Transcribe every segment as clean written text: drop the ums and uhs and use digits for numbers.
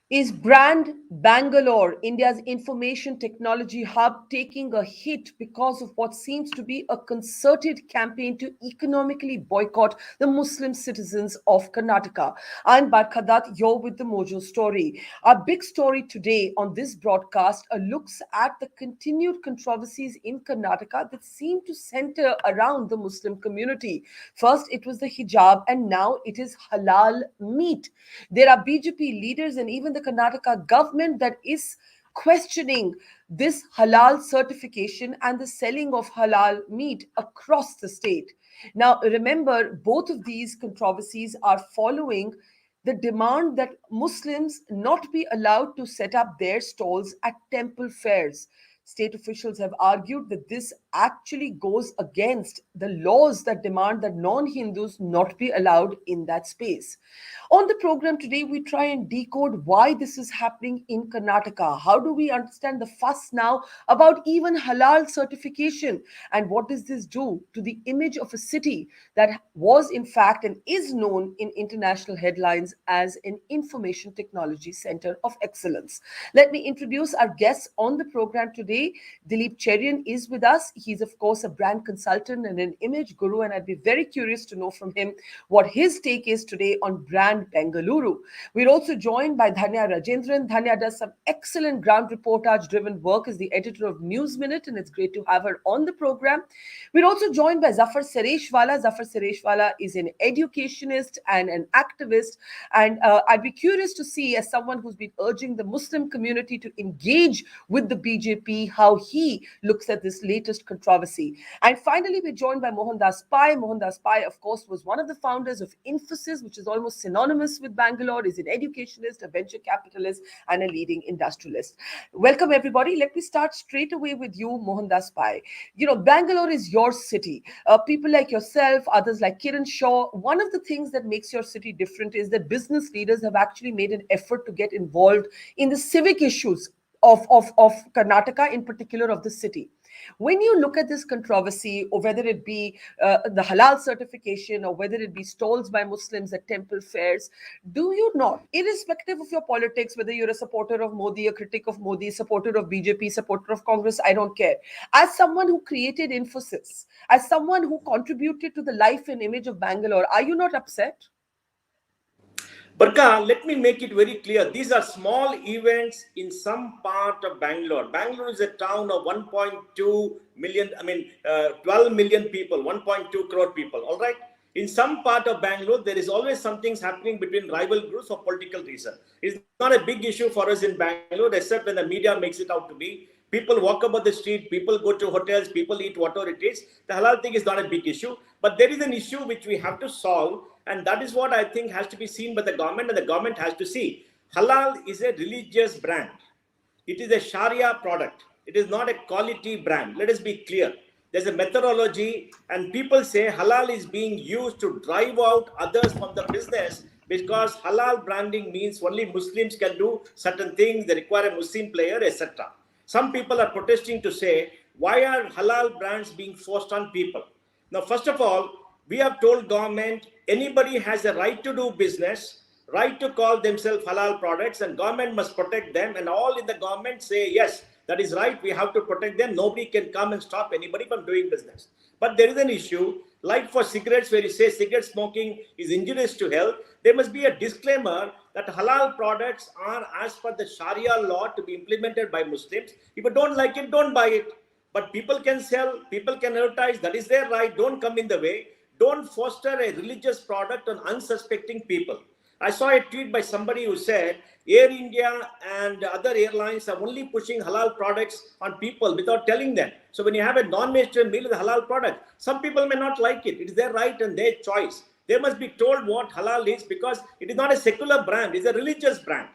Is brand Bangalore, India's information technology hub, taking a hit because of what seems to be a concerted campaign to economically boycott the Muslim citizens of Karnataka? I'm Barkha Dutt, you're with the Mojo story. Our big story today on this broadcast looks at the continued controversies in Karnataka that seem to center around the Muslim community. First, it was the hijab, and now it is halal meat. There are BJP leaders and even the Karnataka government that is questioning this halal certification and the selling of halal meat across the state. Now, remember, both of these controversies are following the demand that Muslims not be allowed to set up their stalls at temple fairs. State officials have argued that this actually goes against the laws that demand that non Hindus not be allowed in that space. On the program today, we try and decode why this is happening in Karnataka. How do we understand the fuss now about even halal certification? And what does this do to the image of a city that was, in fact, and is known in international headlines as an information technology center of excellence? Let me introduce our guests on the program today. Dilip Cherian is with us. He's, of course, a brand consultant and an image guru, and I'd be very curious to know from him what his take is today on brand Bengaluru. We're also joined by Dhanya Rajendran. Dhanya does some excellent ground reportage driven work as the editor of NewsMinute, and it's great to have her on the program. We're also joined by Zafar Sareshwala. Zafar Sareshwala is an educationist and an activist, and I'd be curious to see, as someone who's been urging the Muslim community to engage with the BJP, how he looks at this latest controversy. And finally, we're joined by Mohandas. Mohandas, of course, was one of the founders of Infosys, which is almost synonymous with Bangalore. Is an educationist, a venture capitalist, and a leading industrialist. Welcome, everybody. Let me start straight away with you, Mohandas Pai. You know, Bangalore is your city. People like yourself, others like Kiran Shaw, one of the things that makes your city different is that business leaders have actually made an effort to get involved in the civic issues of Karnataka, in particular of the city. When you look at this controversy, or whether it be the halal certification, or whether it be stalls by Muslims at temple fairs, do you not, irrespective of your politics, whether you're a supporter of Modi, a critic of Modi, supporter of BJP, supporter of Congress, I don't care. As someone who created Infosys, as someone who contributed to the life and image of Bangalore, are you not upset? Barkha, let me make it very clear. These are small events in some part of Bangalore. Bangalore is a town of 1.2 million, 12 million people, 1.2 crore people, all right? In some part of Bangalore, there is always something happening between rival groups for political reason. It's not a big issue for us in Bangalore, except when the media makes it out to be. People walk about the street, people go to hotels, people eat whatever it is. The halal thing is not a big issue, but there is an issue which we have to solve, and that is what I think has to be seen by the government, and the government has to see. Halal is a religious brand. It is a Sharia product. It is not a quality brand. Let us be clear. There's a methodology, and people say halal is being used to drive out others from the business, because halal branding means only Muslims can do certain things, they require a Muslim player, etc. Some people are protesting to say, why are halal brands being forced on people? Now, first of all, we have told government, anybody has a right to do business, right to call themselves halal products, and government must protect them. And all in the government say, yes, that is right, we have to protect them. Nobody can come and stop anybody from doing business. But there is an issue, like for cigarettes, where you say cigarette smoking is injurious to health, there must be a disclaimer that halal products are as per the Sharia law to be implemented by Muslims. If you don't like it, don't buy it. But people can sell, people can advertise, that is their right, don't come in the way. Don't foster a religious product on unsuspecting people. I saw a tweet by somebody who said, Air India and other airlines are only pushing halal products on people without telling them. So when you have a non-vegetarian meal with a halal product, some people may not like it. It is their right and their choice. They must be told what halal is, because it is not a secular brand, it's a religious brand.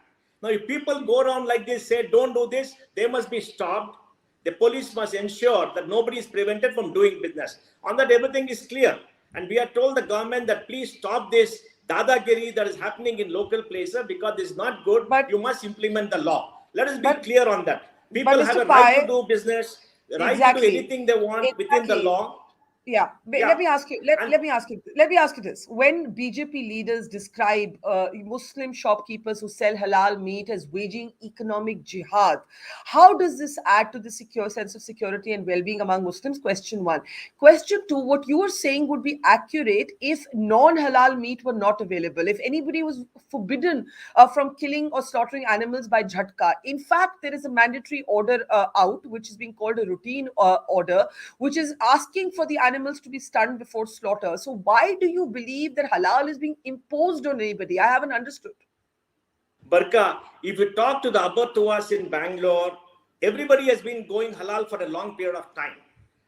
Now, if people go around like this, say, don't do this, they must be stopped. The police must ensure that nobody is prevented from doing business. On that, everything is clear. And we are told the government that please stop this dadagiri that is happening in local places, because this is not good. But you must implement the law. Let us be clear on that. People have a right to do business, the right to do anything they want within the law. Yeah, Yeah, let me ask you. and Let me ask you. Let me ask you this: when BJP leaders describe Muslim shopkeepers who sell halal meat as waging economic jihad, how does this add to the secure sense of security and well-being among Muslims? Question one. Question two: what you are saying would be accurate if non-halal meat were not available. If anybody was forbidden from killing or slaughtering animals by jhatka. In fact, there is a mandatory order out, which is being called a routine order, which is asking for the animals to be stunned before slaughter. So why do you believe that halal is being imposed on anybody? I haven't understood. Barkha, if you talk to the abattoirs in Bangalore, everybody has been going halal for a long period of time.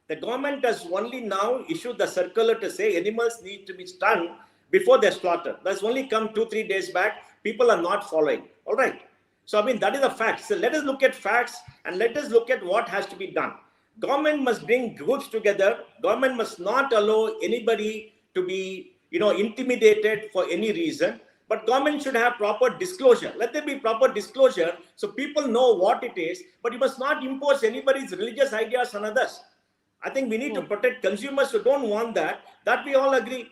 The government has only now issued the circular to say animals need to be stunned before they're slaughtered. That's only come 2-3 days back. People are not following. All right. So, I mean, that is a fact. So, let us look at facts and let us look at what has to be done. Government must bring groups together. Government must not allow anybody to be, intimidated for any reason. But government should have proper disclosure. Let there be proper disclosure so people know what it is. But you must not impose anybody's religious ideas on others. I think we need to protect consumers who don't want that. That we all agree.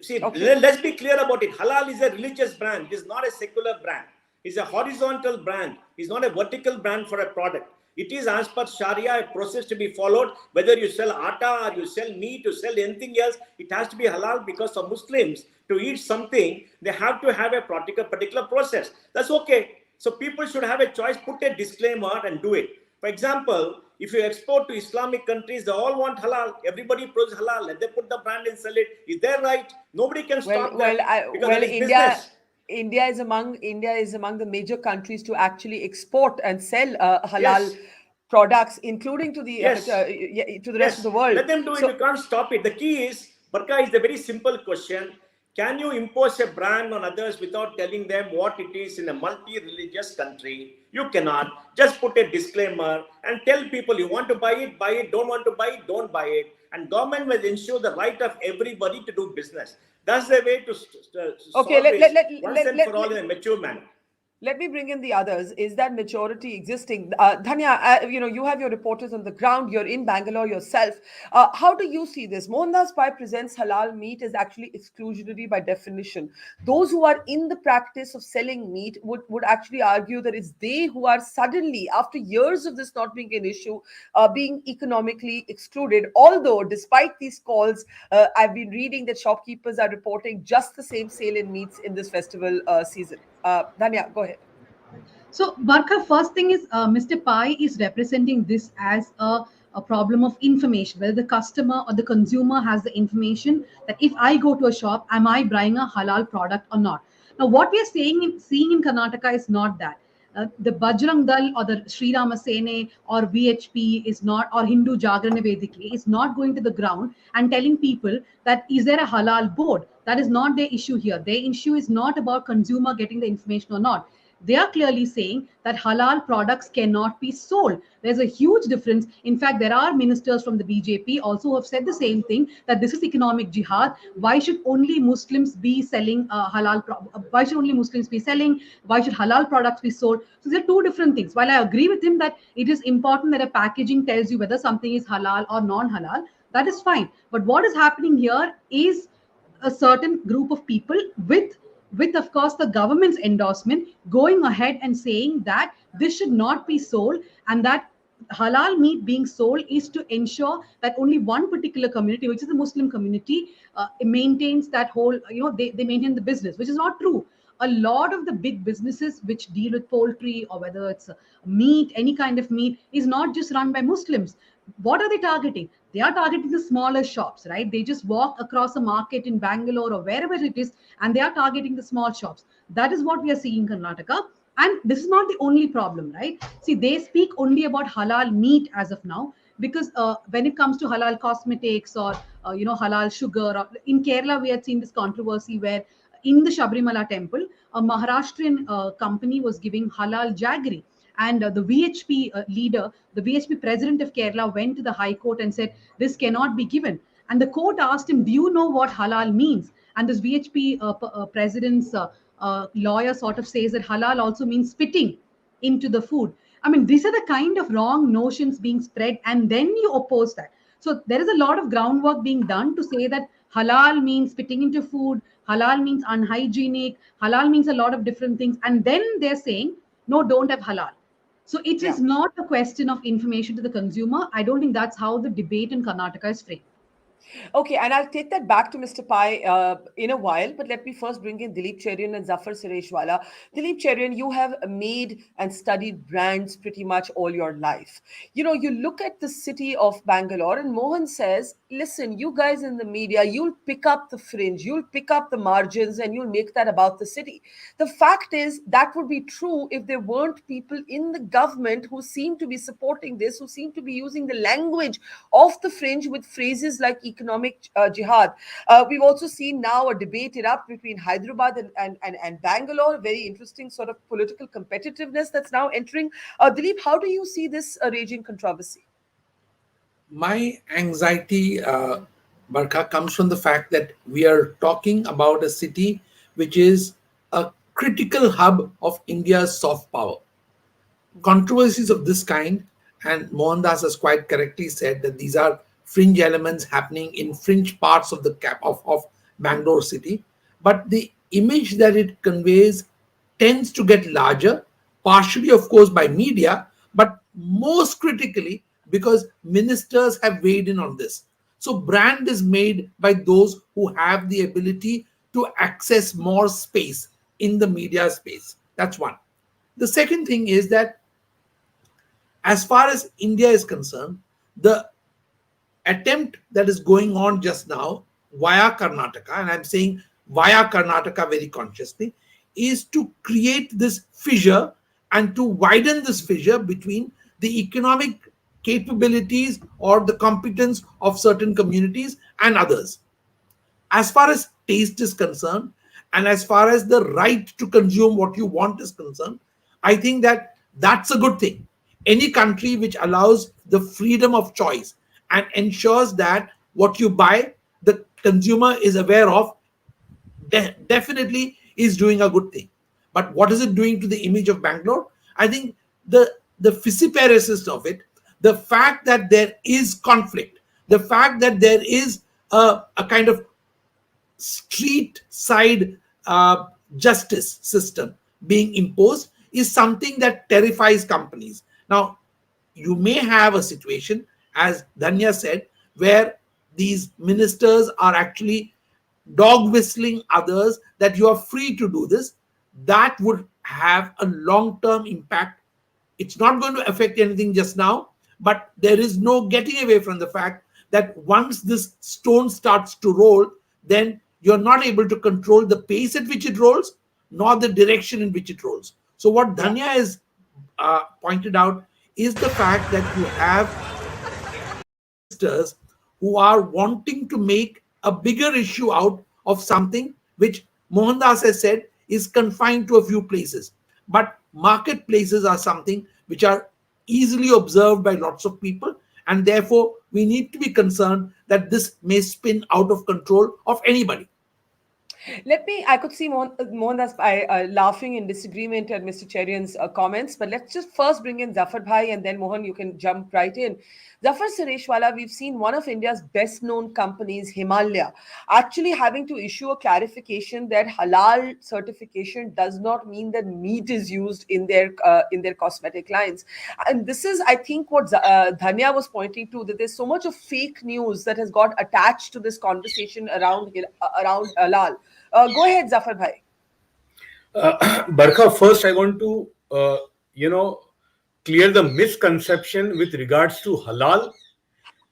See, Okay. let's be clear about it. Halal is a religious brand. It is not a secular brand. It's a horizontal brand. It's not a vertical brand for a product. It is as per Sharia, a process to be followed. Whether you sell atta or you sell meat, you sell anything else, it has to be halal because for Muslims to eat something, they have to have a particular process. That's okay. So people should have a choice, put a disclaimer and do it. For example, if you export to Islamic countries, they all want halal. Everybody produces halal. Let them put the brand and sell it. Is that right? Nobody can Well, stop well, that I, because that well, is India, business. India is among the major countries to actually export and sell halal Yes. products, including to the Yes. to the rest of Yes. the world. Let them do it. You So, can't stop it. The key is, Barkha, is the very simple question. Can you impose a brand on others without telling them what it is in a multi-religious country? You cannot. Just put a disclaimer and tell people you want to buy it, buy it. Don't want to buy it, don't buy it. And government will ensure the right of everybody to do business. That's the way to okay, solve it once and for all let, in a mature manner. let me bring in the others. Is that maturity existing? Dhanya, you have your reporters on the ground. You're in Bangalore yourself. How do you see this? Mohandas Pai presents halal meat as actually exclusionary by definition. Those who are in the practice of selling meat would actually argue that it's they who are suddenly, after years of this not being an issue, being economically excluded. Although, despite these calls, I've been reading that shopkeepers are reporting just the same sale in meats in this festival season. Dhanya, go ahead. So, Barkha, first thing is Mr. Pai is representing this as a problem of information, whether the customer or the consumer has the information that if I go to a shop, am I buying a halal product or not? Now, what we are seeing in Karnataka is not that. The Bajrang Dal or the Sri Rama Sene or VHP is not, or Hindu Jagrana Vedikli is not going to the ground and telling people that is there a halal board. That is not their issue here. Their issue is not about consumer getting the information or not. They are clearly saying that halal products cannot be sold. There's a huge difference. In fact, there are ministers from the BJP also who have said the same thing, that this is economic jihad. Why should only Muslims be selling why should only Muslims be selling? Why should halal products be sold? So there are two different things. While I agree with him that it is important that a packaging tells you whether something is halal or non-halal, that is fine. But what is happening here is a certain group of people with of course the government's endorsement going ahead and saying that this should not be sold, and that halal meat being sold is to ensure that only one particular community, which is the Muslim community, maintains that whole, they maintain the business, which is not true. A lot of the big businesses which deal with poultry or whether it's meat, any kind of meat, is not just run by Muslims. What are they targeting? They are targeting the smaller shops, right? They just walk across a market in Bangalore or wherever it is, and they are targeting the small shops. That is what we are seeing in Karnataka. And this is not the only problem, right? See, they speak only about halal meat as of now, because when it comes to halal cosmetics or halal sugar, or in Kerala we had seen this controversy where in the Shabrimala temple, a Maharashtrian company was giving halal jaggery. And the VHP leader, the VHP president of Kerala, went to the High Court and said, this cannot be given. And the court asked him, do you know what halal means? And this VHP president's lawyer sort of says that halal also means spitting into the food. I mean, these are the kind of wrong notions being spread, and then you oppose that. So there is a lot of groundwork being done to say that halal means fitting into food, halal means unhygienic, halal means a lot of different things. And then they're saying, no, don't have halal. So it Yeah. is not a question of information to the consumer. I don't think that's how the debate in Karnataka is framed. Okay, and I'll take that back to Mr. Pai in a while, but let me first bring in Dilip Cherian and Zafar Sareshwala. Dilip Cherian, you have made and studied brands pretty much all your life. You know, you look at the city of Bangalore, and Mohan says, listen, you guys in the media, you'll pick up the fringe, you'll pick up the margins, and you'll make that about the city. The fact is, that would be true if there weren't people in the government who seem to be supporting this, who seem to be using the language of the fringe with phrases like economic jihad. We've also seen now a debate erupt between Hyderabad and Bangalore, very interesting sort of political competitiveness that's now entering. Dilip, how do you see this raging controversy? My anxiety, Barkha, comes from the fact that we are talking about a city which is a critical hub of India's soft power. Controversies of this kind, and Mohandas has quite correctly said that these are fringe elements happening in fringe parts of the cap of Bangalore city, but the image that it conveys tends to get larger, partially of course by media, but most critically because ministers have weighed in on this. So brand is made by those who have the ability to access more space in the media space. That's one. The second thing is that as far as India is concerned, the attempt that is going on just now via Karnataka, and I'm saying via Karnataka very consciously, is to create this fissure and to widen this fissure between the economic capabilities or the competence of certain communities and others. As far as taste is concerned, and as far as the right to consume what you want is concerned, I think that that's a good thing. Any country which allows the freedom of choice and ensures that what you buy, the consumer is aware of, definitely is doing a good thing. But what is it doing to the image of Bangalore? I think the fissiparesis of it, the fact that there is conflict, the fact that there is a kind of street side justice system being imposed is something that terrifies companies. Now, you may have a situation, as Dhanya said, where these ministers are actually dog whistling others that you are free to do this. That would have a long-term impact. It's not going to affect anything just now, but there is no getting away from the fact that once this stone starts to roll, then you're not able to control the pace at which it rolls, nor the direction in which it rolls. So what Dhanya has pointed out is the fact that you have ministers who are wanting to make a bigger issue out of something which Mohandas has said is confined to a few places. But marketplaces are something which are easily observed by lots of people, and therefore we need to be concerned that this may spin out of control of anybody. I could see Mohandas laughing in disagreement at Mr. Cherian's comments, but let's just first bring in Zafar Bhai and then Mohan, you can jump right in. Zafar Sareshwala, we've seen one of India's best known companies, Himalaya, actually having to issue a clarification that halal certification does not mean that meat is used in their cosmetic lines. And this is, I think, what Dhanya was pointing to, that there's so much of fake news that has got attached to this conversation around halal. Go ahead, Zafar Bhai. Barkha, first I want to, clear the misconception with regards to halal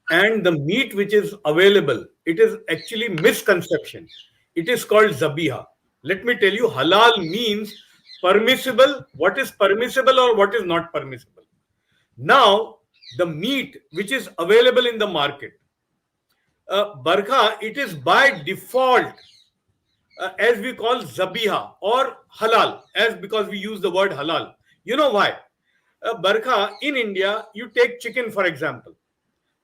and the meat which is available. It is actually misconception. It is called zabiha. Let me tell you, halal means permissible, what is permissible or what is not permissible. Now, the meat which is available in the market, Barkha, it is by default as we call zabiha or halal, as because we use the word halal. You know why? Barkha, in India, you take chicken, for example.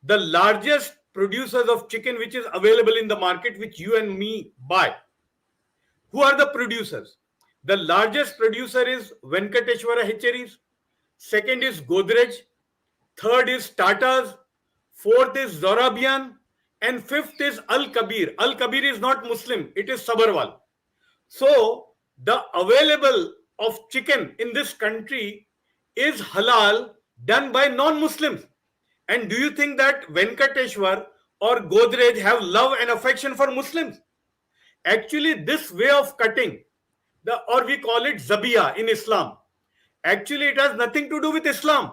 The largest producers of chicken which is available in the market, which you and me buy. Who are the producers? The largest producer is Venkateshwara Hatcheries. Second is Godrej. Third is Tata's. fourth is Zorabian, and fifth is Al Kabir. Al Kabir is not Muslim, it is Sabarwal. So the available of chicken in this country is halal done by non-Muslims. And do you think that Venkateshwar or Godrej have love and affection for Muslims? Actually, this way of cutting, or we call it Zabiya in Islam, actually it has nothing to do with Islam.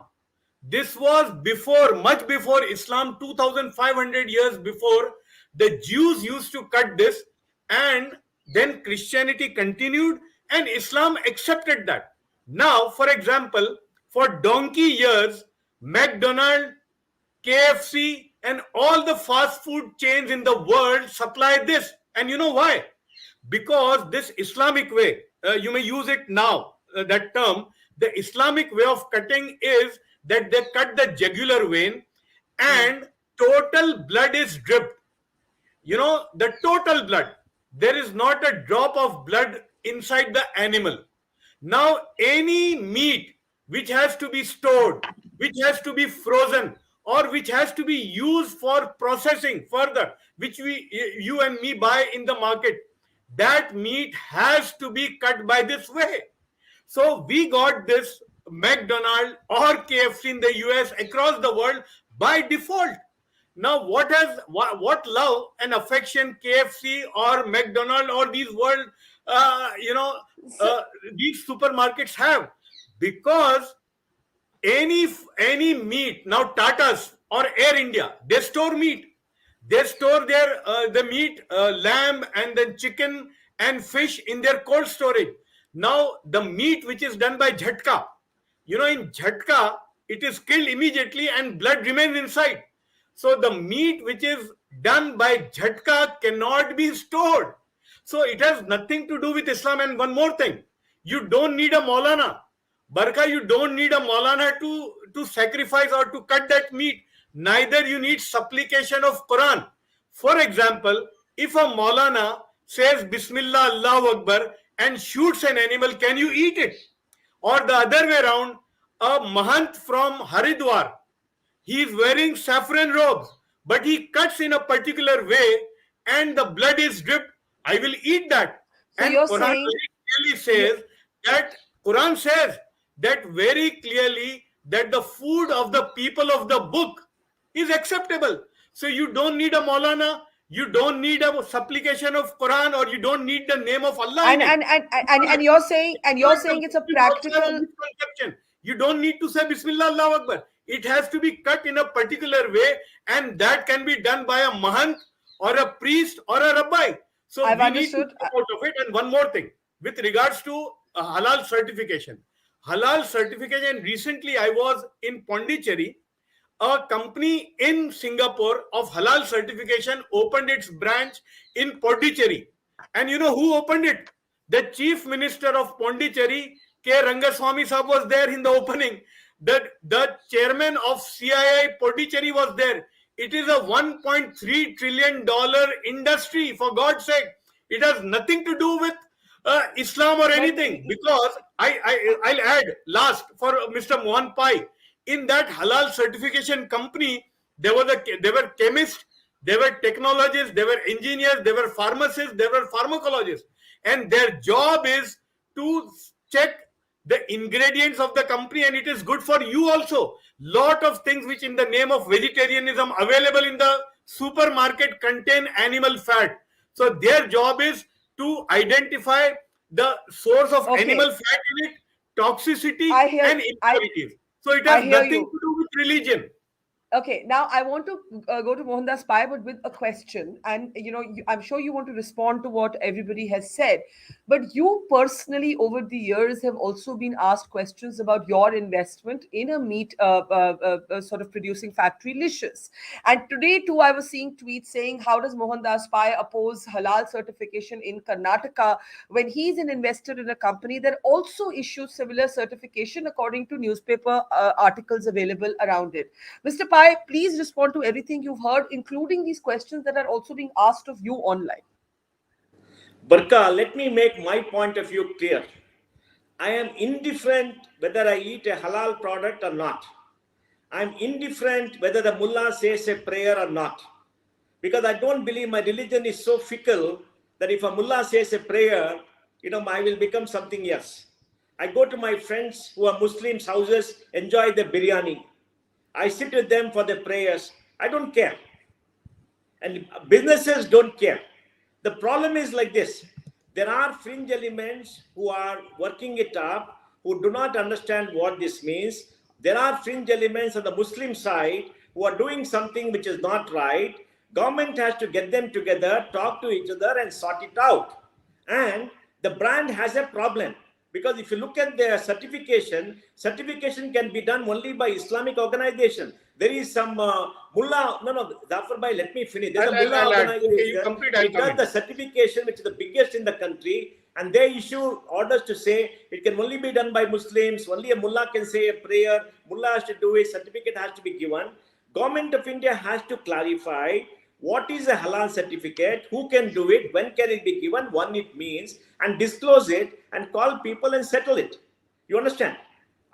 This was before, much before Islam, 2500 years before. The Jews used to cut this, and then Christianity continued, and Islam accepted that. Now, for example, for donkey years, McDonald's, KFC, and all the fast food chains in the world supply this. And you know why? Because this Islamic way, you may use it now, that term, the Islamic way of cutting is that they cut the jugular vein and total blood is dripped. You know, the total blood. There is not a drop of blood inside the animal. Now, any meat which has to be stored, which has to be frozen, or which has to be used for processing further, which you and me buy in the market, that meat has to be cut by this way. So we got this McDonald's or KFC in the US, across the world, by default. Now, what love and affection KFC or McDonald's or these world, these supermarkets have? Because any meat, now Tata's or Air India, they store meat. They store their the meat, lamb and then chicken and fish in their cold storage. Now, the meat which is done by jhatka, in jhatka, it is killed immediately and blood remains inside. So the meat which is done by jhatka cannot be stored. So it has nothing to do with Islam. And one more thing, you don't need a Maulana. Barkha, you don't need a Maulana to sacrifice or to cut that meat. Neither you need supplication of Quran. For example, if a Maulana says Bismillah Allahu Akbar and shoots an animal, can you eat it? Or the other way around, a Mahant from Haridwar, he is wearing saffron robes, but he cuts in a particular way and the blood is dripped, I will eat that. So and you're Quran saying, clearly says that Quran says that very clearly that the food of the people of the book is acceptable. So you don't need a Maulana, you don't need a supplication of Quran, or you don't need the name of Allah. and you're saying it's a practical. You don't need to say Bismillah Allahu Akbar. It has to be cut in a particular way, and that can be done by a Mahant or a priest or a rabbi. So I've we understood. need to come out of it. And one more thing, with regards to halal certification. Halal certification, recently I was in Pondicherry. A company in Singapore of halal certification opened its branch in Pondicherry. And you know who opened it? The Chief Minister of Pondicherry, K. Rangaswamy Sahab, was there in the opening. The chairman of CII Pondicherry was there. It is a $1.3 trillion industry, for God's sake. It has nothing to do with Islam or anything. Because I'll add last for Mr. Mohan Pai. In that halal certification company, there were chemists, there were technologists, there were engineers, there were pharmacists, there were pharmacologists. And their job is to check the ingredients of the company, and it is good for you also. Lot of things which in the name of vegetarianism available in the supermarket contain animal fat. So their job is to identify the source of animal fat in it, toxicity and impurities. So it has nothing to do with religion. Okay, now I want to go to Mohandas Pai, but with a question. And, I'm sure you want to respond to what everybody has said. But you personally, over the years, have also been asked questions about your investment in a meat sort of producing factory, Licious. And today, too, I was seeing tweets saying, how does Mohandas Pai oppose halal certification in Karnataka when he's an investor in a company that also issues similar certification according to newspaper articles available around it? Mr. Pai, please respond to everything you've heard, including these questions that are also being asked of you online. Barkha, let me make my point of view clear. I am indifferent whether I eat a halal product or not. I'm indifferent whether the mullah says a prayer or not. Because I don't believe my religion is so fickle that if a mullah says a prayer, I will become something else. I go to my friends who are Muslims' houses, enjoy the biryani. I sit with them for the prayers. I don't care. And businesses don't care. The problem is like this. There are fringe elements who are working it up, who do not understand what this means. There are fringe elements on the Muslim side who are doing something which is not right. Government has to get them together, talk to each other and sort it out. And the brand has a problem. Because if you look at their certification can be done only by Islamic organization. There is some mullah, no, Zafar bhai, let me finish. There's a mullah organization. It does the certification, which is the biggest in the country, and they issue orders to say it can only be done by Muslims. Only a mullah can say a prayer. Mullah has to do it. Certificate has to be given. Government of India has to clarify what is a halal certificate, who can do it, when can it be given, what it means, and disclose it and call people and settle it. You understand?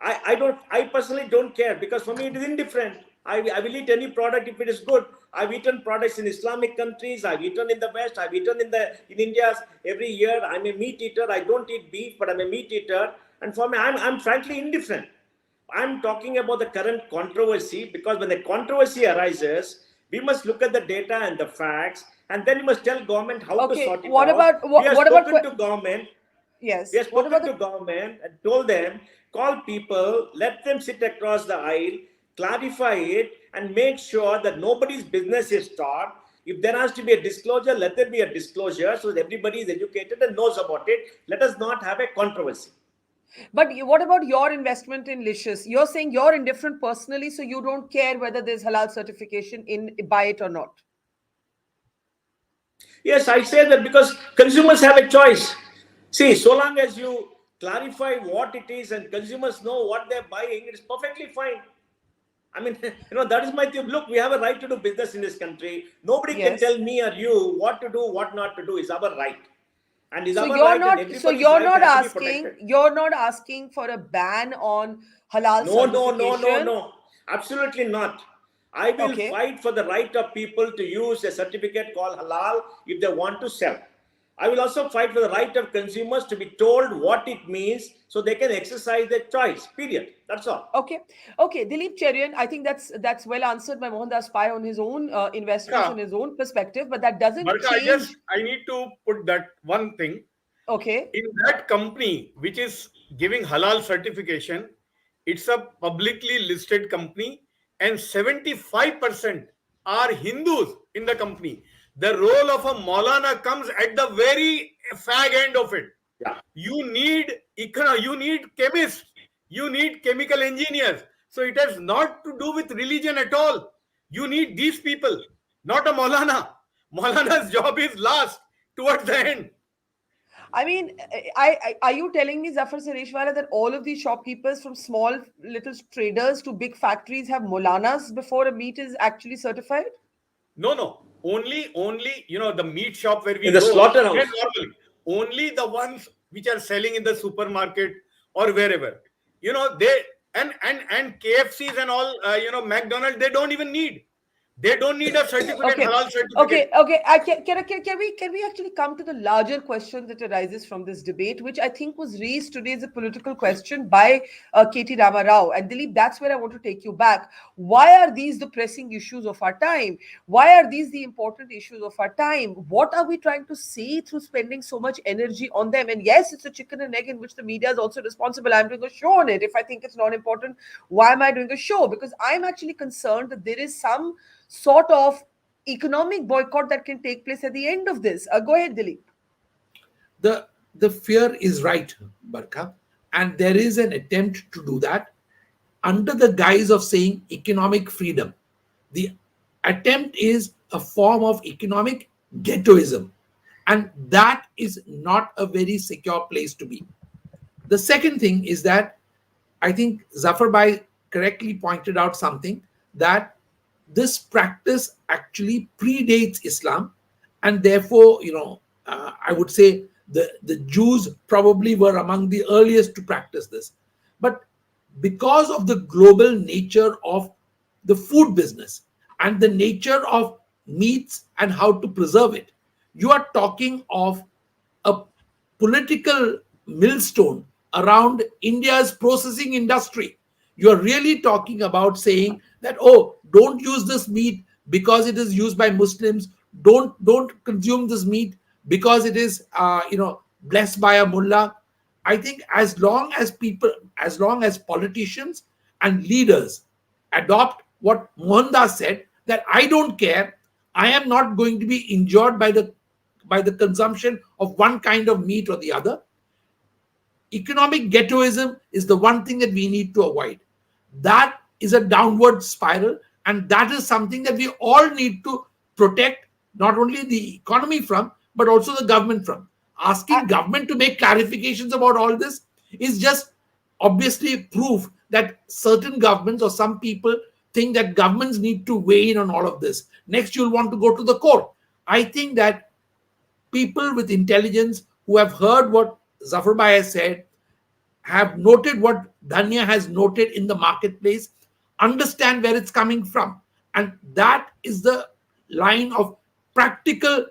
I personally don't care, because for me it is indifferent. I will eat any product if it is good. I've eaten products in Islamic countries. I've eaten in the West. I've eaten in India every year. I'm a meat eater. I don't eat beef, but I'm a meat eater. And for me, I'm frankly indifferent. I'm talking about the current controversy, because when the controversy arises, we must look at the data and the facts, and then we must tell government how to sort it out. We have spoken to government. Yes. We have spoken to government and told them, call people, let them sit across the aisle, clarify it, and make sure that nobody's business is stopped. If there has to be a disclosure, let there be a disclosure so that everybody is educated and knows about it. Let us not have a controversy. But what about your investment in Licious? You're saying you're indifferent personally, so you don't care whether there's halal certification by it or not. Yes, I say that because consumers have a choice. See, so long as you clarify what it is and consumers know what they're buying, it's perfectly fine. I mean, that is my thing. Look, we have a right to do business in this country. Nobody can tell me or you what to do, what not to do. It's our right. And so you're not asking for a ban on halal certification? No, absolutely not. I will fight for the right of people to use a certificate called halal if they want to sell. I will also fight for the right of consumers to be told what it means so they can exercise their choice, period. That's all. Okay, Dilip Cherian, I think that's well answered by Mohandas Pai on his own investments and his own perspective, but that doesn't change. I need to put that one thing. Okay. In that company which is giving halal certification, it's a publicly listed company, and 75% are Hindus in the company. The role of a Maulana comes at the very fag end of it. Yeah. You need chemists, you need chemical engineers. So it has not to do with religion at all. You need these people, not a Maulana. Maulana's job is last, towards the end. I mean, are you telling me, Zafar Sareshwala, that all of these shopkeepers, from small little traders to big factories, have Maulanas before a meat is actually certified? No. Only the meat shop where we in the slaughterhouse. Normally, only the ones which are selling in the supermarket or wherever. They and KFCs and all, McDonald's, they don't even need. They don't need a certificate, halal certificate. Okay. Can we actually come to the larger question that arises from this debate, which I think was raised today as a political question by K.T. Rama Rao. And Dilip, that's where I want to take you back. Why are these the pressing issues of our time? Why are these the important issues of our time? What are we trying to say through spending so much energy on them? And yes, it's a chicken and egg in which the media is also responsible. I'm doing a show on it. If I think it's not important, why am I doing a show? Because I'm actually concerned that there is some sort of economic boycott that can take place at the end of this. Go ahead, Dilip. The fear is right, Barkha, and there is an attempt to do that under the guise of saying economic freedom. The attempt is a form of economic ghettoism, and that is not a very secure place to be. The second thing is that I think Zafar Bhai correctly pointed out something, that this practice actually predates Islam, and therefore, I would say the Jews probably were among the earliest to practice this. But because of the global nature of the food business and the nature of meats and how to preserve it. You are talking of a political millstone around India's processing industry. You're really talking about saying that, oh, don't use this meat because it is used by Muslims. Don't consume this meat because it is blessed by a mullah. I think as long as politicians and leaders adopt what Mohandas said, that I don't care, I am not going to be injured by the consumption of one kind of meat or the other. Economic ghettoism is the one thing that we need to avoid. That is a downward spiral, and that is something that we all need to protect, not only the economy from, but also the government from. Asking government to make clarifications about all this is just obviously proof that certain governments or some people think that governments need to weigh in on all of this. Next, you'll want to go to the court. I think that people with intelligence who have heard what Zafar has said, have noted what Dhanya has noted in the marketplace, understand where it's coming from. And that is the line of practical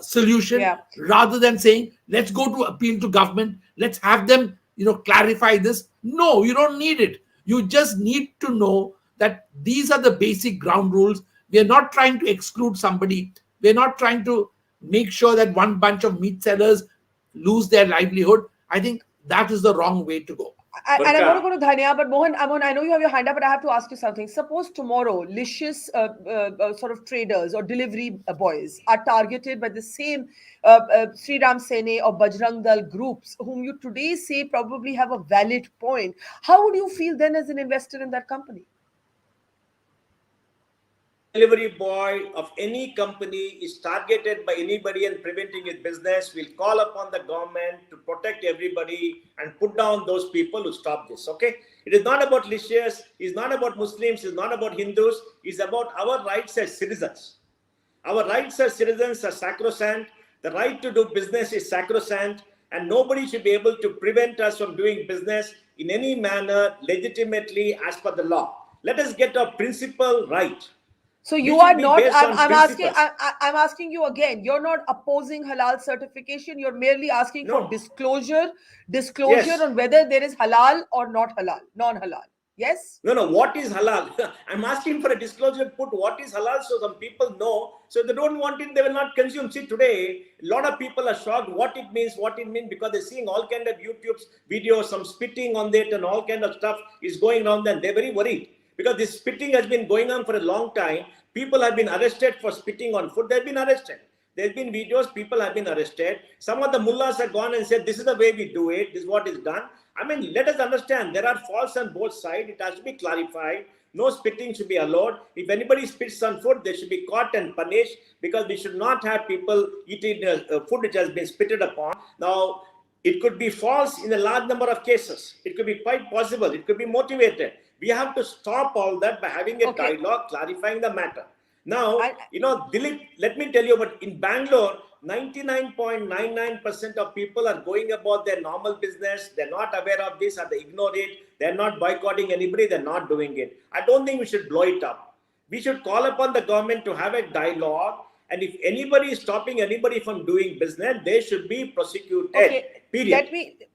solution, Yeah. rather than saying, let's go to appeal to government, let's have them clarify this. No, you don't need it. You just need to know that these are the basic ground rules. We are not trying to exclude somebody. We're not trying to make sure that one bunch of meat sellers lose their livelihood. I think that is the wrong way to go. And I want to Barkha, go to Dhanya, but Mohan, I know you have your hand up, but I have to ask you something. Suppose tomorrow, licious sort of traders or delivery boys are targeted by the same Sri Ram Sene or Bajrang Dal groups, whom you today say probably have a valid point. How would you feel then as an investor in that company? delivery boy of any company is targeted by anybody and preventing his business, will call upon the government to protect everybody and put down those people who stop this. Okay, it is not about licious, it's not about Muslims, it's not about Hindus, it's about our rights as citizens. Our rights as citizens are sacrosanct. The right to do business is sacrosanct, and nobody should be able to prevent us from doing business in any manner legitimately as per the law. Let us get our principle right. So We you should are be not. based on I'm asking. principles. I'm asking you again. You're not opposing halal certification. You're merely asking for No. disclosure Yes. on whether there is halal or not halal, non-halal. Yes. No. What is halal? I'm asking for a disclosure. Put what is halal so some people know. So if they don't want it, they will not consume. See, today, a lot of people are shocked what it means, because they're seeing all kind of YouTube videos, some spitting on it and all kind of stuff is going on. Then they're very worried because this spitting has been going on for a long time. People have been arrested for spitting on food. They've been arrested. There's been videos, people have been arrested. Some of the mullahs have gone and said, this is the way we do it, this is what is done. I mean, let us understand, there are faults on both sides. It has to be clarified. No spitting should be allowed. If anybody spits on food, they should be caught and punished, because we should not have people eating food which has been spitted upon. Now, it could be false in a large number of cases. It could be quite possible. It could be motivated. We have to stop all that by having a dialogue, clarifying the matter. Now, Dilip, let me tell you, but in Bangalore, 99.99% of people are going about their normal business. They're not aware of this, or they ignore it. They're not boycotting anybody. They're not doing it. I don't think we should blow it up. We should call upon the government to have a dialogue. And if anybody is stopping anybody from doing business, they should be prosecuted. Okay. Period.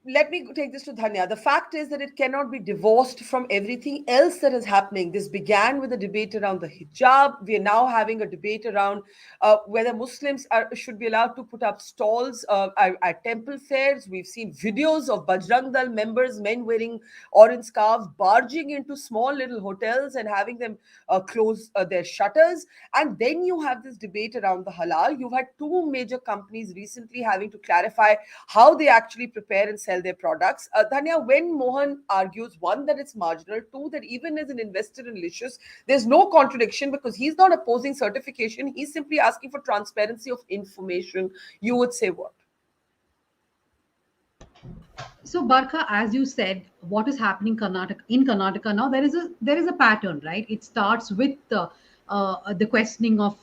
Let me take this to Dhanya. The fact is that it cannot be divorced from everything else that is happening. This began with a debate around the hijab. We are now having a debate around whether Muslims should be allowed to put up stalls at temple fairs. We've seen videos of Bajrang Dal members, men wearing orange scarves, barging into small little hotels and having them close their shutters. And then you have this debate around the halal. You've had two major companies recently having to clarify how they actually prepare and sell their products. Dhanya, when Mohan argues, one, that it's marginal, two, that even as an investor in Licious, there's no contradiction because he's not opposing certification. He's simply asking for transparency of information. You would say what? So Barkha, as you said, what is happening in Karnataka now? There is a pattern, right? It starts with the questioning of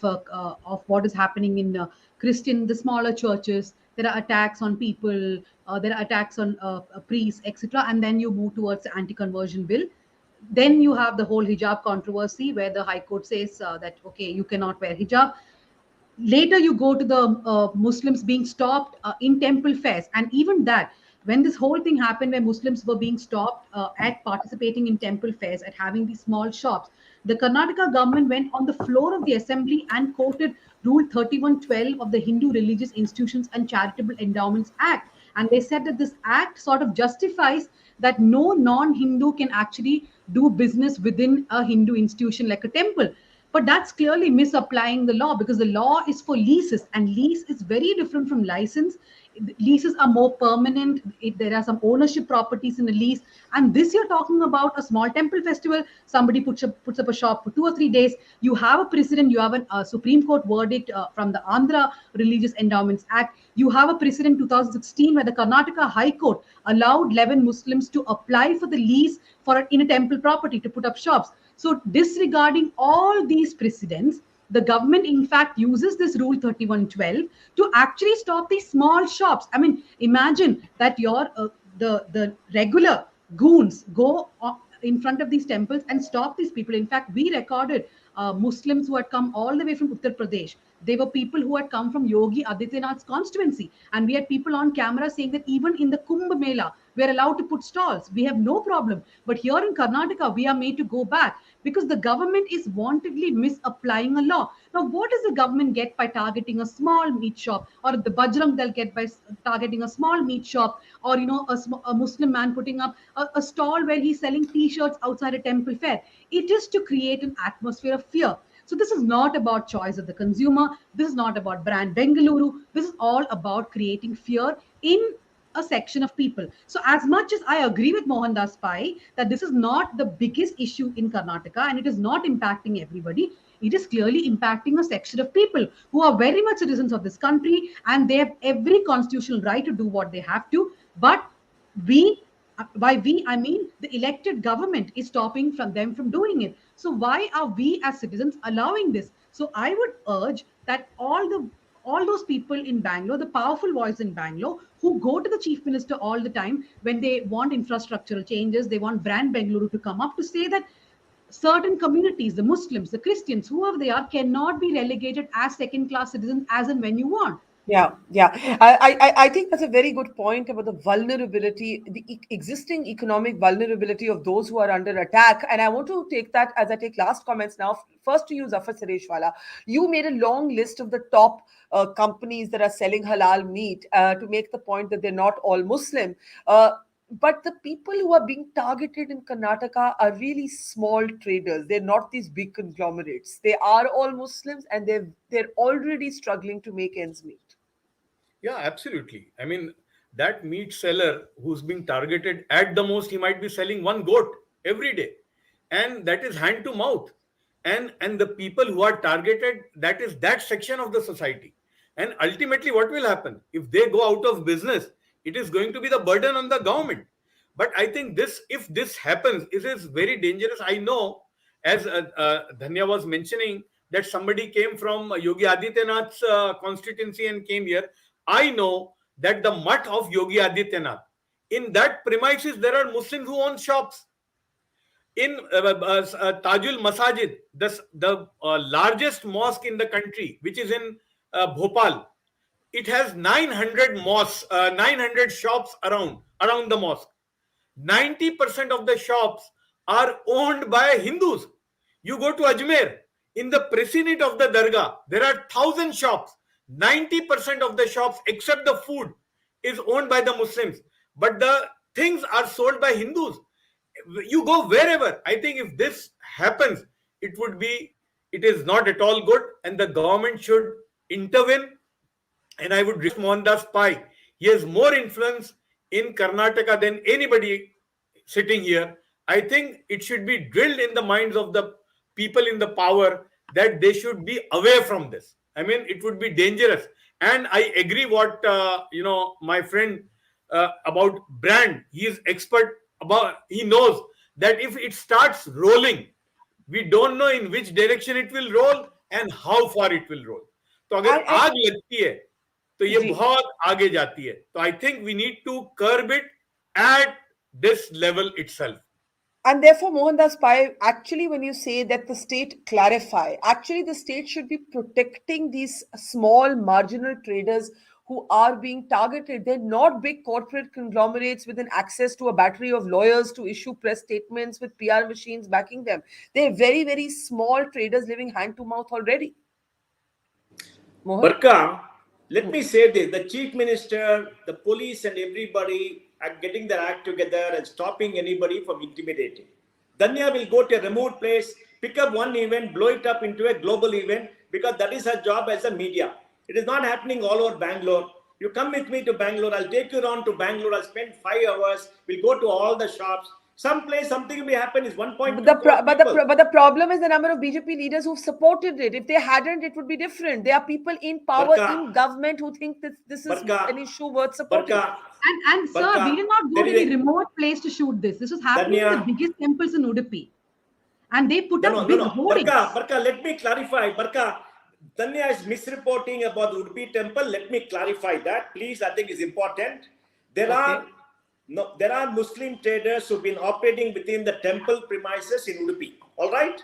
what is happening in the smaller churches. There are attacks on people. There are attacks on priests, etc. And then you move towards the anti-conversion bill. Then you have the whole hijab controversy where the High Court says that, okay, you cannot wear hijab. Later you go to the Muslims being stopped in temple fairs, and even that, when this whole thing happened where Muslims were being stopped at participating in temple fairs, at having these small shops, the Karnataka government went on the floor of the assembly and quoted Rule 3112 of the Hindu Religious Institutions and Charitable Endowments Act, and they said that this act sort of justifies that no non-Hindu can actually do business within a Hindu institution like a temple. But that's clearly misapplying the law, because the law is for leases, and lease is very different from license. Leases are more permanent. There are some ownership properties in a lease. And this, you're talking about a small temple festival. Somebody puts up a shop for 2 or 3 days. You have a precedent. You have a Supreme Court verdict from the Andhra Religious Endowments Act. You have a precedent 2016 where the Karnataka High Court allowed 11 Muslims to apply for the lease in a temple property to put up shops. So, disregarding all these precedents, the government, in fact, uses this Rule 3112 to actually stop these small shops. I mean, imagine that the regular goons go in front of these temples and stop these people. In fact, we recorded Muslims who had come all the way from Uttar Pradesh. They were people who had come from Yogi Adityanath's constituency. And we had people on camera saying that even in the Kumbh Mela, we are allowed to put stalls. We have no problem. But here in Karnataka, we are made to go back because the government is wantonly misapplying a law. Now, what does the government get by targeting a small meat shop, or the Bajrang they'll get by targeting a small meat shop, or a Muslim man putting up a stall where he's selling T-shirts outside a temple fair? It is to create an atmosphere of fear. So this is not about choice of the consumer. This is not about brand Bengaluru. This is all about creating fear in a section of people. So as much as I agree with Mohandas Pai that this is not the biggest issue in Karnataka and it is not impacting everybody, it is clearly impacting a section of people who are very much citizens of this country, and they have every constitutional right to do what they have to. But we, by we, I mean the elected government, is stopping them from doing it. So why are we as citizens allowing this? So I would urge that all those people in Bangalore, the powerful voice in Bangalore, who go to the chief minister all the time when they want infrastructural changes, they want brand Bengaluru to come up to say that certain communities, the Muslims, the Christians, whoever they are, cannot be relegated as second-class citizens as and when you want. Yeah, yeah. I think that's a very good point about the vulnerability, the existing economic vulnerability of those who are under attack. And I want to take that as I take last comments now. First to you, Zafar Sareshwala. You made a long list of the top companies that are selling halal meat to make the point that they're not all Muslim. But the people who are being targeted in Karnataka are really small traders. They're not these big conglomerates. They are all Muslims, and they're already struggling to make ends meet. Yeah, absolutely. I mean, that meat seller who's being targeted, at the most, he might be selling one goat every day. And that is hand to mouth. And the people who are targeted, that is that section of the society. And ultimately, what will happen? If they go out of business, it is going to be the burden on the government. But I think if this happens, it is very dangerous. I know, as Dhanya was mentioning, that somebody came from Yogi Adityanath's constituency and came here. I know that the mutt of Yogi Adityanath, in that premises, there are Muslims who own shops. In Tajul Masajid, the largest mosque in the country, which is in Bhopal, it has 900 mosques, 900 shops around the mosque. 90% of the shops are owned by Hindus. You go to Ajmer, in the precinct of the Dargah, there are 1,000 shops. 90% of the shops, except the food, is owned by the Muslims. But the things are sold by Hindus. You go wherever. I think if this happens, it is not at all good, and the government should intervene. And I would request Mohandas Pai. He has more influence in Karnataka than anybody sitting here. I think it should be drilled in the minds of the people in the power that they should be away from this. I mean, it would be dangerous. And I agree what my friend about brand. He is expert about. He knows that if it starts rolling, we don't know in which direction it will roll and how far it will roll. तो अगर आग लगती है तो ये बहुत आगे जाती है. So I think we need to curb it at this level itself. And therefore, Mohandas Pai, actually, when you say that the state clarify, actually the state should be protecting these small marginal traders who are being targeted. They're not big corporate conglomerates with an access to a battery of lawyers to issue press statements with PR machines backing them. They're very, very small traders living hand to mouth already. Mohan? Barkha, let me say this. The chief minister, the police and everybody are getting their act together and stopping anybody from intimidating. Dhanya will go to a remote place, pick up one event, blow it up into a global event because that is her job as a media. It is not happening all over Bangalore. You come with me to Bangalore, I'll take you around to Bangalore, I'll spend 5 hours, we'll go to all the shops. Someplace something will happen is 1.2 crore people. But the problem is the number of BJP leaders who've supported it. If they hadn't, it would be different. There are people in power, Barkha, in government, who think that this is Barkha, an issue worth supporting. Barkha, And sir, Barkha, we did not go there to is any remote place to shoot this. This was happening in Dhanya, the biggest temples in Udupi. And they put up big hoardings. Barkha, let me clarify. Barkha, Dhanya is misreporting about the Udupi temple. Let me clarify that, please. I think is important. There are Muslim traders who've been operating within the temple premises in Udupi. All right.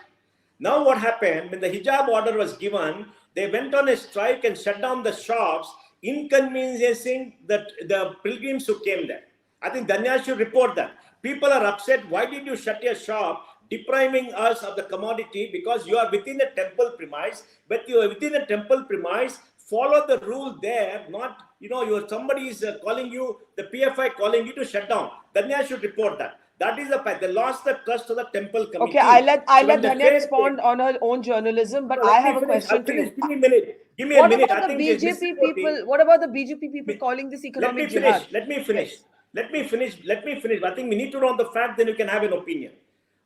Now what happened when the hijab order was given? They went on a strike and shut down the shops, inconveniencing the pilgrims who came there. I think Dhanya should report that. People are upset. Why did you shut your shop, depriving us of the commodity because you are within a temple premise? But you are within a temple premise. Follow the rule there. Not somebody is calling you, the PFI calling you to shut down. Dhanya should report that. That is the fact. They lost the trust of the temple committee. Okay, I'll let Dhanya respond on her own journalism, but I have a question to you. Give me a minute. What about the BJP people? What about the BJP people calling this economic jihad? Let me finish. I think we need to know the fact, then you can have an opinion.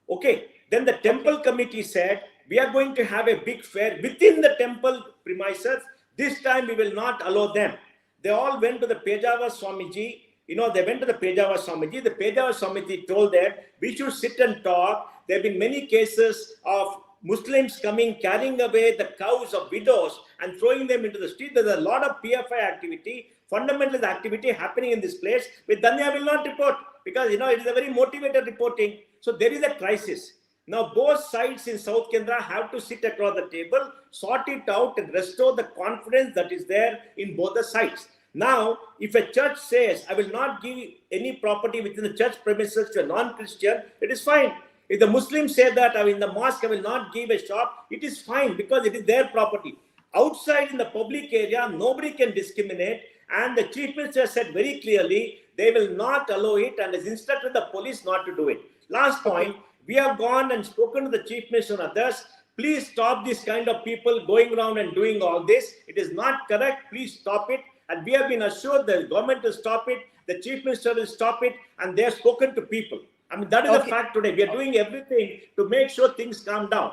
Okay. Then the temple committee said, we are going to have a big fair within the temple premises. This time we will not allow them. They all went to the Pejava Swamiji. They went to the Pejava Swamiji. The Pejava Swamiji told them, we should sit and talk. There have been many cases of Muslims coming, carrying away the cows of widows and throwing them into the street. There's a lot of PFI activity, fundamentalist activity happening in this place, which Dhanya will not report because, it is a very motivated reporting. So there is a crisis. Now, both sides in South Kendra have to sit across the table, sort it out and restore the confidence that is there in both the sides. Now, if a church says, I will not give any property within the church premises to a non-Christian, it is fine. If the Muslims say that in the mosque, I will not give a shop, it is fine because it is their property. Outside in the public area, nobody can discriminate. And the chief minister said very clearly, they will not allow it and has instructed the police not to do it. Last point, we have gone and spoken to the chief minister and others. Please stop this kind of people going around and doing all this. It is not correct. Please stop it. And we have been assured the government will stop it. The chief minister will stop it. And they have spoken to people. That is a fact today. We are doing everything to make sure things calm down.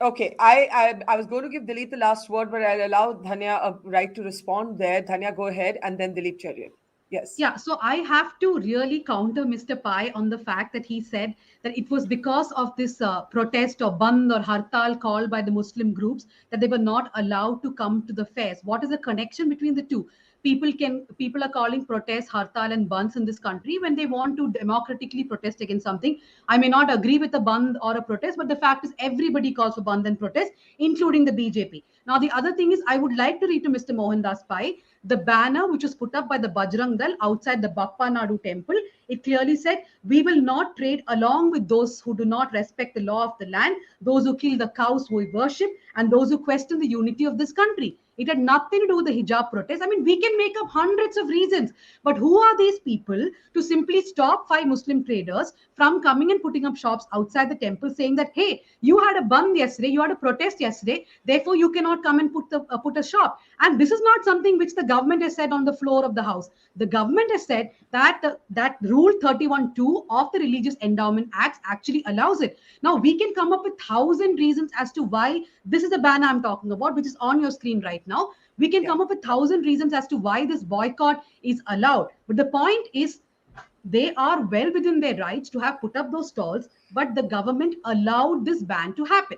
Okay, I was going to give Dilip the last word, but I'll allow Dhanya a right to respond there. Dhanya, go ahead, and then Dilip Cherian. Yes. Yeah, so I have to really counter Mr. Pai on the fact that he said that it was because of this protest or band or hartal called by the Muslim groups that they were not allowed to come to the fairs. What is the connection between the two? People are calling protests, hartal and bands in this country when they want to democratically protest against something. I may not agree with a band or a protest, but the fact is everybody calls for band and protest, including the BJP. Now, the other thing is I would like to read to Mr. Mohandas Pai the banner which was put up by the Bajrang Dal outside the Bappa Nadu temple. It clearly said, we will not trade along with those who do not respect the law of the land, those who kill the cows we worship, and those who question the unity of this country. It had nothing to do with the hijab protest. We can make up hundreds of reasons, but who are these people to simply stop 5 Muslim traders from coming and putting up shops outside the temple saying that, hey, you had a band yesterday, you had a protest yesterday, therefore you cannot come and put a shop. And this is not something which the government has said on the floor of the house. The government has said that that Rule 31(2) of the Religious Endowment Act actually allows it. Now, we can come up with 1,000 reasons as to why this is the ban I'm talking about, which is on your screen right now. We can come up with 1,000 reasons as to why this boycott is allowed. But the point is, they are well within their rights to have put up those stalls, but the government allowed this ban to happen.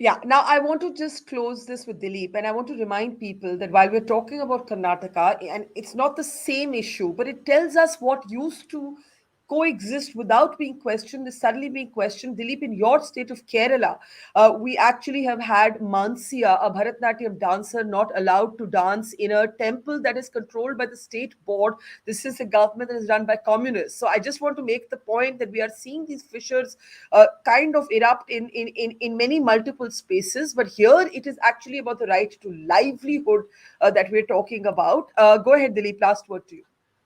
Yeah, now I want to just close this with Dilip, and I want to remind people that while we're talking about Karnataka, and it's not the same issue, but it tells us what used to coexist without being questioned is suddenly being questioned. Dilip, in your state of Kerala, we actually have had Mansia, a Bharatnatyam dancer, not allowed to dance in a temple that is controlled by the state board. This is a government that is run by communists. So I just want to make the point that we are seeing these fissures kind of erupt in many multiple spaces. But here it is actually about the right to livelihood that we're talking about. Go ahead, Dilip, last word to you.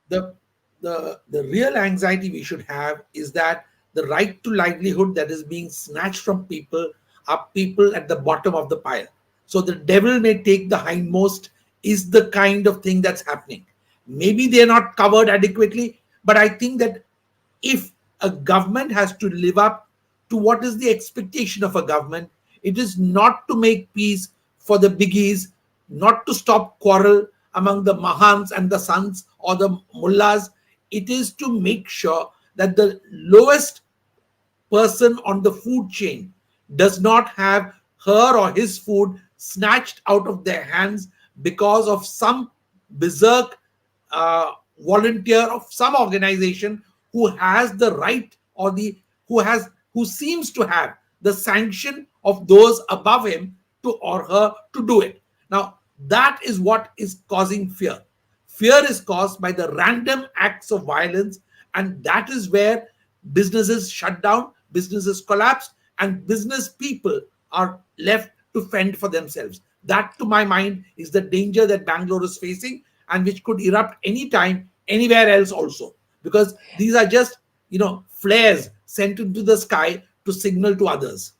the the real anxiety we should have is that the right to livelihood that is being snatched from people are people at the bottom of the pile. So the devil may take the hindmost is the kind of thing that's happening. Maybe they're not covered adequately, but I think that if a government has to live up to what is the expectation of a government, it is not to make peace for the biggies, not to stop quarrel among the mahans and the sons or the mullahs. It is to make sure that the lowest person on the food chain does not have her or his food snatched out of their hands because of some berserk volunteer of some organization who has the right or who seems to have the sanction of those above him to or her to do it. Now that is what is causing fear. Fear is caused by the random acts of violence, and that is where businesses shut down, businesses collapse, and business people are left to fend for themselves. That, to my mind, is the danger that Bangalore is facing and which could erupt anytime, anywhere else also. Because these are just, flares sent into the sky to signal to others.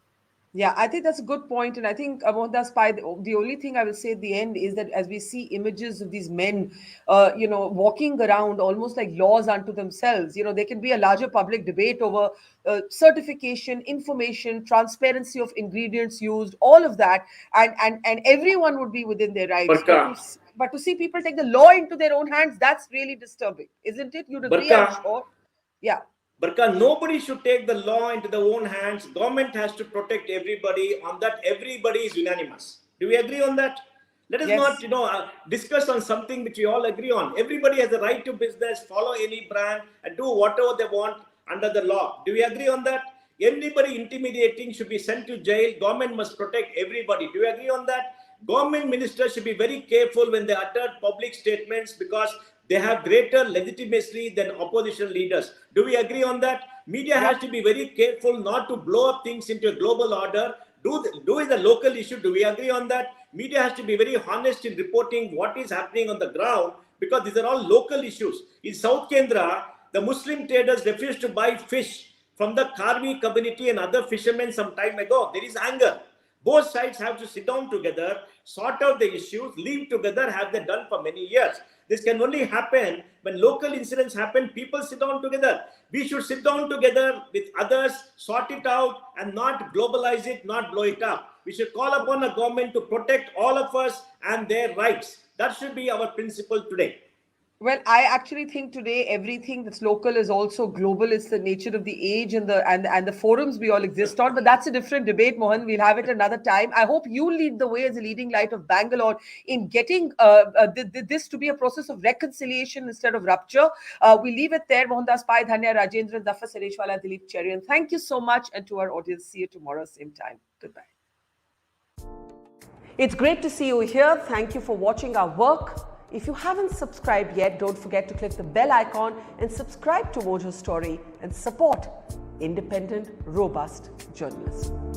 Yeah, I think that's a good point. And I think, Mohandas Pai, the only thing I will say at the end is that as we see images of these men, walking around almost like laws unto themselves, there can be a larger public debate over certification, information, transparency of ingredients used, all of that. And everyone would be within their rights. Barkha, But to see people take the law into their own hands, that's really disturbing, isn't it? You'd agree, I'm Barkha, sure. Yeah. Barkha, nobody should take the law into their own hands. Government has to protect everybody. On that, everybody is unanimous. Do we agree on that? Let us Yes. not, discuss on something which we all agree on. Everybody has a right to business, follow any brand, and do whatever they want under the law. Do we agree on that? Anybody intimidating should be sent to jail. Government must protect everybody. Do you agree on that? Government ministers should be very careful when they utter public statements because they have greater legitimacy than opposition leaders. Do we agree on that? Media has to be very careful not to blow up things into a global order. Do it a local issue. Do we agree on that? Media has to be very honest in reporting what is happening on the ground because these are all local issues. In South Kendra, the Muslim traders refused to buy fish from the Karmi community and other fishermen some time ago. There is anger. Both sides have to sit down together, sort out the issues, live together, have they done for many years. This can only happen when local incidents happen, people sit down together. We should sit down together with others, sort it out, and not globalize it, not blow it up. We should call upon a government to protect all of us and their rights. That should be our principle today. Well, I actually think today everything that's local is also global. It's the nature of the age and the forums we all exist on. But that's a different debate, Mohan. We'll have it another time. I hope you lead the way as a leading light of Bangalore in getting this to be a process of reconciliation instead of rupture. We leave it there. Mohandas Pai, Dhanya, Rajendran, Zafar, Sareshwala, Dilip, Cherian. Thank you so much, and to our audience, see you tomorrow same time. Goodbye. It's great to see you here. Thank you for watching our work. If you haven't subscribed yet, don't forget to click the bell icon and subscribe to Mojo Story and support independent, robust journalism.